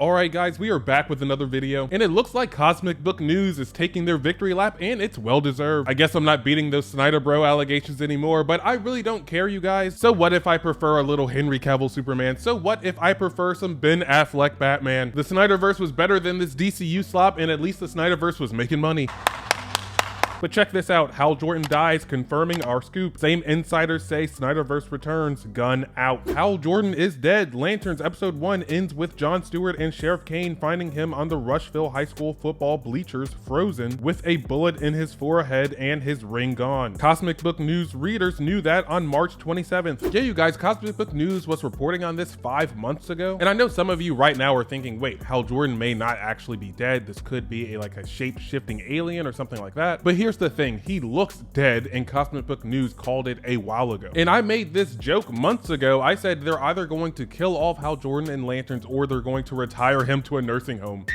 Alright guys, we are back with another video, and it looks like Cosmicbooknews is taking their victory lap, and it's well deserved. I guess I'm not beating those Snyder bro allegations anymore, but I really don't care, you guys. So what if I prefer a little Henry Cavill Superman? So what if I prefer some Ben Affleck Batman? The Snyderverse was better than this DCU slop, and at least the Snyderverse was making money. But check this out, Hal Jordan dies, confirming our scoop. Same insiders say Snyderverse returns, Gunn out. Hal Jordan is dead. Lanterns episode 1 ends with Jon Stewart and Sheriff Kane finding him on the Rushville High School football bleachers, frozen, with a bullet in his forehead and his ring gone. Cosmicbooknews readers knew that on March 27th. Yeah, you guys, Cosmicbooknews was reporting on this 5 months ago. And I know some of you right now are thinking, wait, Hal Jordan may not actually be dead. This could be like a shape-shifting alien or something like that. But here's the thing, he looks dead, and Cosmicbooknews called it a while ago. And I made this joke months ago. I said they're either going to kill off Hal Jordan and Lanterns, or they're going to retire him to a nursing home.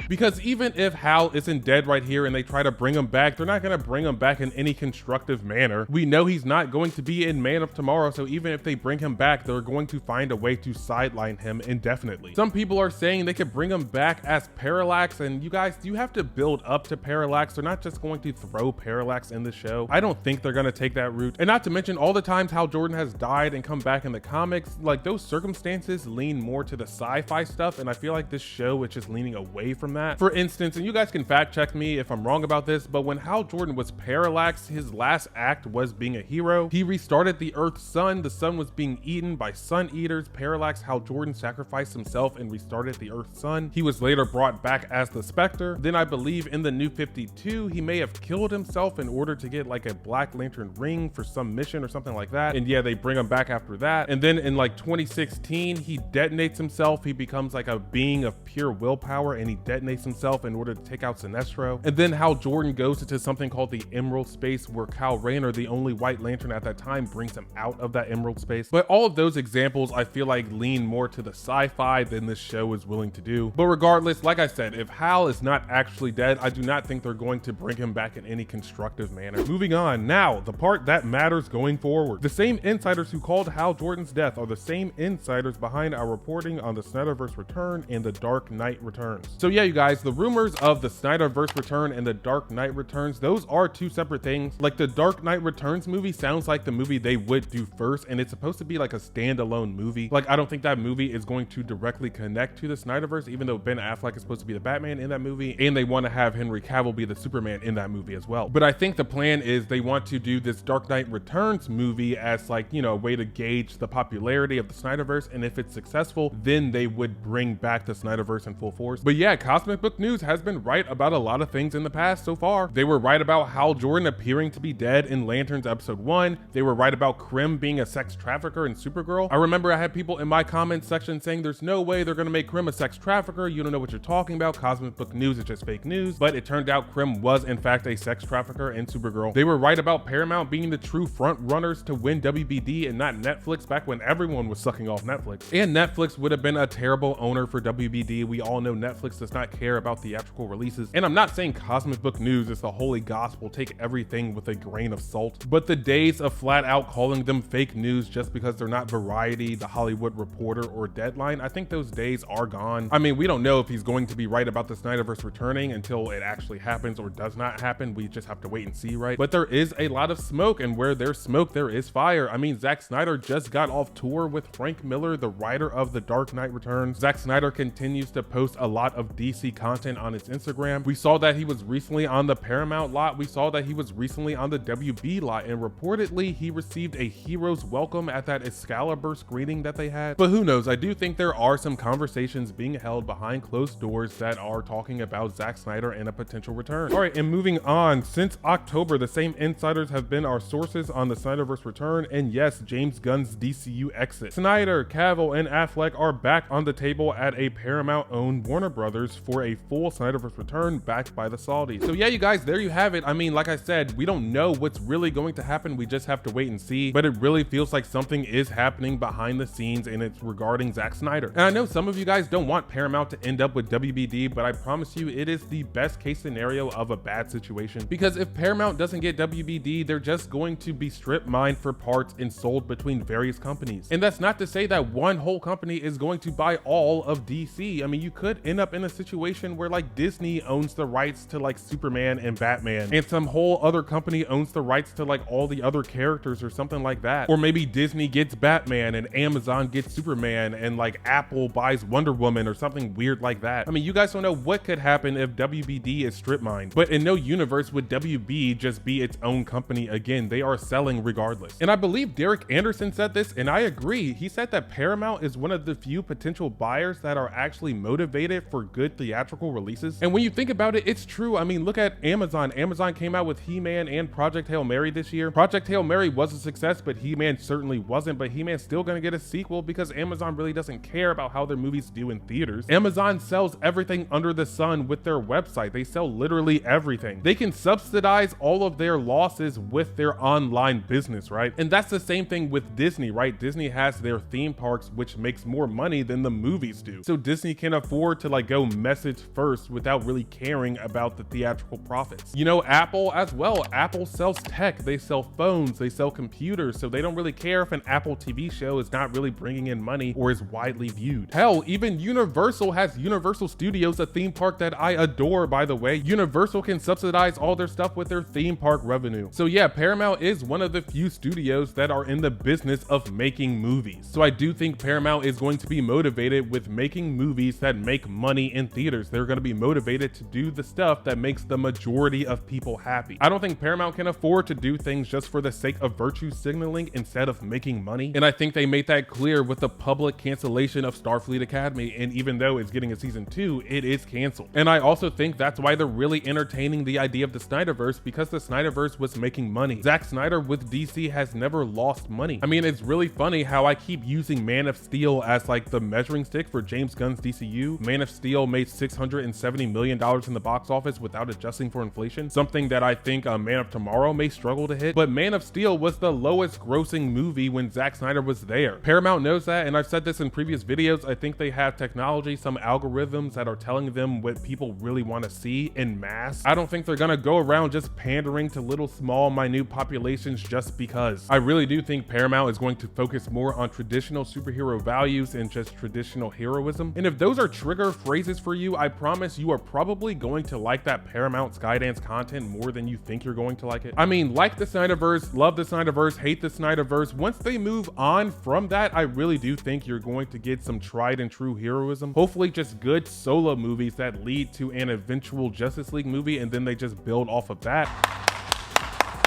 Because even if Hal isn't dead right here and they try to bring him back, they're not going to bring him back in any constructive manner. We know he's not going to be in Man of Tomorrow, so even if they bring him back, they're going to find a way to sideline him indefinitely. Some people are saying they could bring him back as Parallax, and you guys, you have to build up to Parallax. They're not just going to throw Parallax in the show. I don't think they're going to take that route. And not to mention all the times Hal Jordan has died and come back in the comics, like those circumstances lean more to the sci-fi stuff, and I feel like this show is just leaning away from that. For instance, and you guys can fact check me if I'm wrong about this, but when Hal Jordan was Parallax, his last act was being a hero. He restarted the Earth's sun. The sun was being eaten by sun eaters. Parallax Hal Jordan sacrificed himself and restarted the Earth's sun. He was later brought back as the Spectre. Then I believe in the New 52, he may have killed himself in order to get like a Black Lantern ring for some mission or something like that. And yeah, they bring him back after that. And then in like 2016, he detonates himself. He becomes like a being of pure willpower, and he detonates himself in order to take out Sinestro. And then Hal Jordan goes into something called the Emerald Space, where Kyle Rayner, the only White Lantern at that time, brings him out of that Emerald Space. But all of those examples I feel like lean more to the sci-fi than this show is willing to do. But regardless, like I said, if Hal is not actually dead, I do not think they're going to bring him back in any constructive manner. Moving on, now the part that matters going forward. The same insiders who called Hal Jordan's death are the same insiders behind our reporting on the Snyderverse return and the Dark Knight returns. So yeah, you guys, the rumors of the Snyderverse return and the Dark Knight returns, those are two separate things. Like the Dark Knight Returns movie sounds like the movie they would do first, and it's supposed to be like a standalone movie. Like I don't think that movie is going to directly connect to the Snyderverse, even though Ben Affleck is supposed to be the Batman in that movie, and they want to have Henry Cavill be the Superman in that movie as well. But I think the plan is they want to do this Dark Knight Returns movie as like, you know, a way to gauge the popularity of the Snyderverse, and if it's successful, then they would bring back the Snyderverse in full force. But yeah, Cosmicbooknews has been right about a lot of things in the past so far. They were right about Hal Jordan appearing to be dead in Lanterns episode 1. They were right about Krim being a sex trafficker in Supergirl. I remember I had people in my comments section saying there's no way they're gonna make Krim a sex trafficker. You don't know what you're talking about. Cosmicbooknews is just fake news. But it turned out Krim was in fact a sex trafficker in Supergirl. They were right about Paramount being the true front runners to win WBD and not Netflix back when everyone was sucking off Netflix. And Netflix would have been a terrible owner for WBD. We all know Netflix does not care about theatrical releases. And I'm not saying Cosmicbooknews is the holy gospel, take everything with a grain of salt, but the days of flat out calling them fake news just because they're not Variety, The Hollywood Reporter, or Deadline, I think those days are gone. I mean, we don't know if he's going to be right about the Snyderverse returning until it actually happens or does not happen. We just have to wait and see, right? But there is a lot of smoke, and where there's smoke, there is fire. I mean, Zack Snyder just got off tour with Frank Miller, the writer of The Dark Knight Returns. Zack Snyder continues to post a lot of DC content on his Instagram. We saw that he was recently on the Paramount lot. We saw that he was recently on the WB lot, and reportedly he received a hero's welcome at that Excalibur screening that they had. But who knows? I do think there are some conversations being held behind closed doors that are talking about Zack Snyder and a potential return. All right, and moving on, since October, the same insiders have been our sources on the Snyderverse return, and yes, James Gunn's DCU exit. Snyder, Cavill, and Affleck are back on the table at a Paramount-owned Warner Brothers for for a full Snyderverse return backed by the Saudis. So yeah, you guys, there you have it. I mean, like I said, we don't know what's really going to happen. We just have to wait and see, but it really feels like something is happening behind the scenes, and it's regarding Zack Snyder. And I know some of you guys don't want Paramount to end up with WBD, but I promise you it is the best case scenario of a bad situation, because if Paramount doesn't get WBD, they're just going to be strip mined for parts and sold between various companies. And that's not to say that one whole company is going to buy all of DC. I mean, you could end up in a situation where like Disney owns the rights to like Superman and Batman, and some whole other company owns the rights to like all the other characters or something like that. Or maybe Disney gets Batman and Amazon gets Superman, and like Apple buys Wonder Woman or something weird like that. I mean, you guys don't know what could happen if WBD is strip mined, but in no universe would WB just be its own company again. They are selling regardless. And I believe Derek Anderson said this, and I agree. He said that Paramount is one of the few potential buyers that are actually motivated for good theatrical releases. And when you think about it, it's true. I mean, look at Amazon. Amazon came out with He-Man and Project Hail Mary this year. Project Hail Mary was a success, but He-Man certainly wasn't. But He-Man's still gonna get a sequel because Amazon really doesn't care about how their movies do in theaters. Amazon sells everything under the sun with their website. They sell literally everything. They can subsidize all of their losses with their online business, right? And that's the same thing with Disney, right? Disney has their theme parks, which makes more money than the movies do. So Disney can afford to like go message first without really caring about the theatrical profits. You know, Apple as well. Apple sells tech. They sell phones, they sell computers, so they don't really care if an Apple TV show is not really bringing in money or is widely viewed. Hell, even Universal has Universal Studios, a theme park that I adore, by the way. Universal can subsidize all their stuff with their theme park revenue. So yeah, Paramount is one of the few studios that are in the business of making movies. So I do think Paramount is going to be motivated with making movies that make money in theaters. They're going to be motivated to do the stuff that makes the majority of people happy. I don't think Paramount can afford to do things just for the sake of virtue signaling instead of making money. And I think they made that clear with the public cancellation of Starfleet Academy. And even though it's getting a season 2, it is canceled. And I also think that's why they're really entertaining the idea of the Snyderverse, because the Snyderverse was making money. Zack Snyder with DC has never lost money. I mean, it's really funny how I keep using Man of Steel as like the measuring stick for James Gunn's DCU. Man of Steel made $670 million in the box office without adjusting for inflation, something that I think Man of Tomorrow may struggle to hit. But Man of Steel was the lowest grossing movie when Zack Snyder was there. Paramount knows that, and I've said this in previous videos. I think they have technology, some algorithms that are telling them what people really want to see in mass. I don't think they're gonna go around just pandering to little small minute populations just because. I really do think Paramount is going to focus more on traditional superhero values and just traditional heroism. And if those are trigger phrases for you, I promise you are probably going to like that Paramount Skydance content more than you think you're going to like it. I mean, like the Snyderverse, love the Snyderverse, hate the Snyderverse. Once they move on from that, I really do think you're going to get some tried and true heroism. Hopefully just good solo movies that lead to an eventual Justice League movie, and then they just build off of that.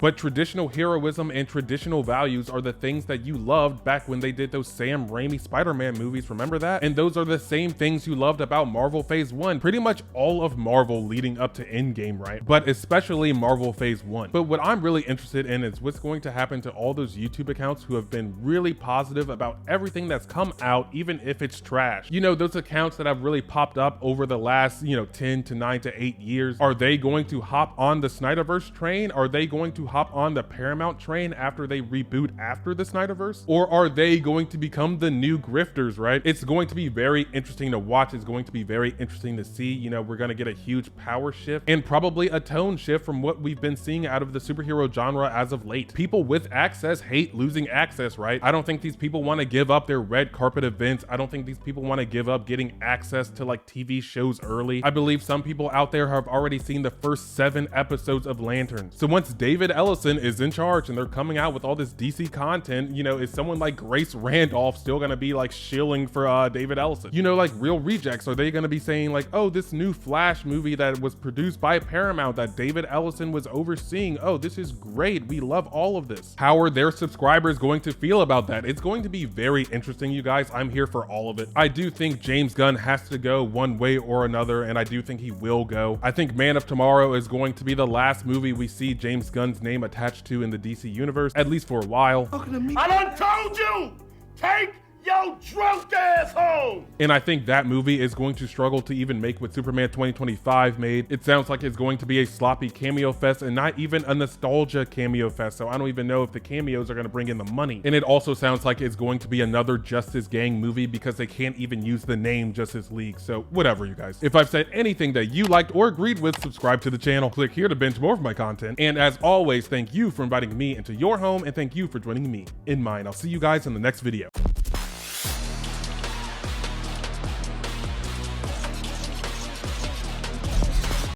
But traditional heroism and traditional values are the things that you loved back when they did those Sam Raimi Spider-Man movies, remember that? And those are the same things you loved about Marvel Phase 1, pretty much all of Marvel leading up to Endgame, right? But especially Marvel Phase 1. But what I'm really interested in is what's going to happen to all those YouTube accounts who have been really positive about everything that's come out, even if it's trash. You know, those accounts that have really popped up over the last, 10 to 9 to 8 years. Are they going to hop on the Snyderverse train? Are they going to hop on the Paramount train after they reboot after the Snyderverse? Or are they going to become the new grifters, right? It's going to be very interesting to watch. It's going to be very interesting to see. We're going to get a huge power shift and probably a tone shift from what we've been seeing out of the superhero genre as of late. People with access hate losing access, right? I don't think these people want to give up their red carpet events. I don't think these people want to give up getting access to like TV shows early. I believe some people out there have already seen the first 7 episodes of Lanterns. So once David Ellison is in charge and they're coming out with all this DC content, is someone like Grace Randolph still gonna be like shilling for David Ellison? Like Real Rejects, are they gonna be saying like, oh, this new Flash movie that was produced by Paramount that David Ellison was overseeing, oh, this is great, we love all of this? How are their subscribers going to feel about that? It's going to be very interesting, you guys. I'm here for all of it. I do think James Gunn has to go one way or another, and I do think he will go. I think Man of Tomorrow is going to be the last movie we see James Gunn's name attached to in the DC universe, at least for a while. I done told you! Take Yo, drunk asshole! And I think that movie is going to struggle to even make what Superman 2025 made. It sounds like it's going to be a sloppy cameo fest and not even a nostalgia cameo fest, so I don't even know if the cameos are going to bring in the money. And it also sounds like it's going to be another Justice Gang movie because they can't even use the name Justice League, so whatever, you guys. If I've said anything that you liked or agreed with, subscribe to the channel. Click here to binge more of my content. And as always, thank you for inviting me into your home, and thank you for joining me in mine. I'll see you guys in the next video.